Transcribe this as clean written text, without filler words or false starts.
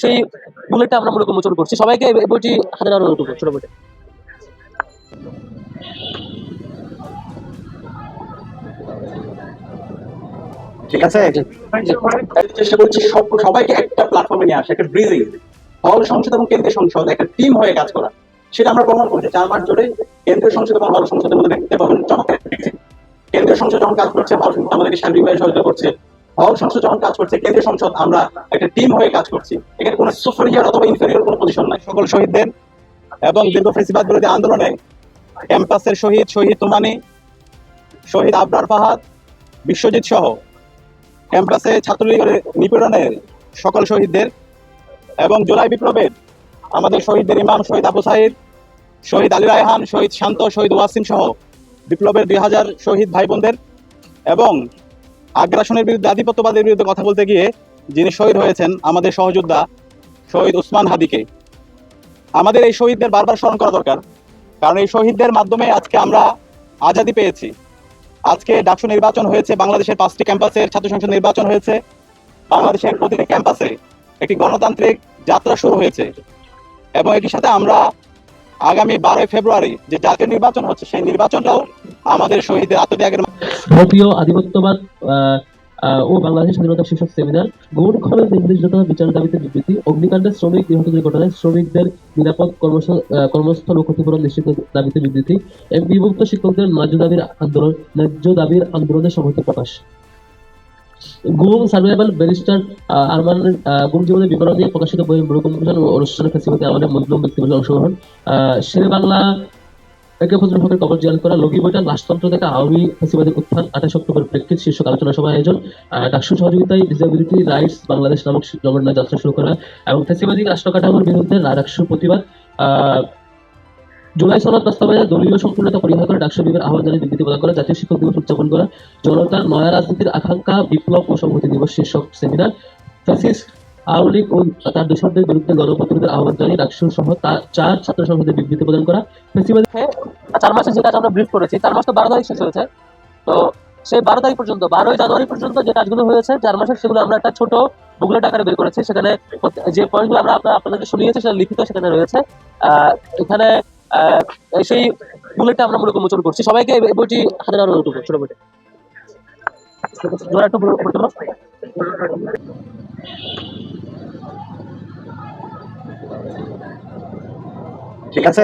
সেই বুলেটটা আমরা মূলত উন্মোচন করছি। সবাইকে এই বইটি হাতে নেওয়ার অনুরোধ করব, ছোট বইটা। ঠিক আছে, চেষ্টা করছি সবাইকে একটা প্ল্যাটফর্মে নিয়ে আসা, একটা ব্রিজিং হল সংসদ এবং কেন্দ্রীয় সংসদ একটা টিম হয়ে কাজ করা। সেটা আমরা প্রমাণ করছি 4 মাস ধরে কেন্দ্রীয় সংসদ এবং হল সংসদের মধ্যে দেখতে পাবেন চমৎকার। কেন্দ্রীয় সংসদ যখন কাজ করছে হল সংসদ আমাদেরকে সার্বিকভাবে সহযোগিতা করছে, হল সংসদ যখন কাজ করছে কেন্দ্রীয় সংসদ আমরা একটা টিম হয়ে কাজ করছি। এখানে কোনো সুপেরিয়র অথবা ইনফেরিয়র কোনো পজিশন নাই। সকল শহীদদের এবং দীর্ঘ ফ্যাসিবাদ বিরোধী আন্দোলনে ক্যাম্পাসের শহীদ তুমানি, শহীদ আবরার ফাহাদ, বিশ্বজিৎ সহ ক্যাম্পাসে ছাত্রলীগের নিপীড়নের সকল শহীদদের এবং জুলাই বিপ্লবের আমাদের শহীদদের ইমাম শহীদ আবু সাইদ, শহীদ আলী রায়হান, শহীদ শান্ত, শহীদ ওয়াসিম সহ বিপ্লবের 2000 শহীদ ভাই বোনদের এবং আগ্রাসনের বিরুদ্ধে আধিপত্যবাদের বিরুদ্ধে কথা বলতে গিয়ে যিনি শহীদ হয়েছেন আমাদের সহযোদ্ধা শহীদ উসমান হাদিকে। আমাদের এই শহীদদের বারবার স্মরণ করা দরকার, কারণ এই শহীদদের মাধ্যমে আজকে আমরা আজাদি পেয়েছি। আজকে ডাকসু নির্বাচন হয়েছে, বাংলাদেশের 5টি ক্যাম্পাসের ছাত্র সংসদ নির্বাচন হয়েছে, বাংলাদেশের প্রতিটি ক্যাম্পাসে একটি গণতান্ত্রিক যাত্রা শুরু হয়েছে এবং এটির সাথে আমরা আগামী 12 ফেব্রুয়ারি যে জাতীয় নির্বাচন হচ্ছে সেই নির্বাচনটাও আমাদের শহীদদের আত্মত্যাগের ভারতীয় আধিপত্যবাদ ও বাংলাদেশের স্বাধীনতা শীর্ষক সেমিনার, গৌণ খনন নির্দেশিত বিচারের দাবিতে বিবৃতি, অগ্নিকাণ্ডে শ্রমিক নিহত দুর্ঘটনায় শ্রমিকদের নিরাপদ কর্মস্থল ও ক্ষতিপূরণ নিশ্চিতের দাবিতে বিবৃতি, বিভক্ত শিক্ষকদের ন্যায্য দাবির আন্দোলনের সমর্থন প্রকাশ। গুম সার্ভাইভাল ব্যারিস্টার আরমানের গুম জীবনের বিবরণ নিয়ে প্রকাশিত বইয়ের মূল্যায়ন অনুষ্ঠানে ফেসিবাদে আমাদের মজলুম ব্যক্তিবর্গের অংশগ্রহণ। শেরে বাংলা একে ফজলুল হকের কবর জিয়ারত করা, লগি বইটা রাজতন্ত্র থেকে আওয়ামী ফ্যাসিবাদের উত্থান 28 অক্টোবর প্রেক্ষিত শীর্ষক আলোচনা সভা আয়োজন। ডাকসু সহযোগিতায় ডিসেবিলিটি রাইটস বাংলাদেশ নামক জগন্নাথ যাত্রা শুরু করা এবং ফ্যাসিবাদী রাষ্ট্র কাঠামোর বিরুদ্ধে ডাকসু প্রতিবাদ। জুলাই সনদ বাস্তবায়নে দলীয় সম্পূর্ণতা পরিহার করে ডাকসু বিভাগের আহ্বান জানিয়ে বিবৃতি প্রদান করা, জাতীয় শিক্ষক দিবস উদযাপন করা, জনতার নয়া রাজনীতির আকাঙ্ক্ষা বিপ্লব ও সংহতি দিবস শীর্ষক সেমিনার। ফ্যাসিস্ট আওয়ামী লীগ ও তার দোসরদের বিরুদ্ধে গণপ্রতিরোধের আহ্বান জানিয়ে ডাকসু সহ 4 ছাত্র সংসদের বিবৃতি প্রদান করা। ফ্যাসিবাদ 4 মাসে যে কাজ আমরা ব্রিফ করেছি, 4 মাস তো 12 তারিখ শেষ হয়েছে, তো সেই 12 তারিখ পর্যন্ত 12 জানুয়ারি পর্যন্ত যে কাজগুলো হয়েছে 4 মাসের, সেগুলো আমরা একটা ছোট বুকলেট আকারে বের করেছি। সেখানে যে পয়েন্টগুলো আমরা আপনাদেরকে শুনিয়েছি সেটা লিখিত সেখানে রয়েছে। এখানে সেই বুলেটটা আমরা মূলত উন্মোচন করছি। সবাইকে এই বইটি হাতে নেওয়ার অনুরোধ করব, ছোট বইটা। একটু পড়তে পারো? ঠিক আছে,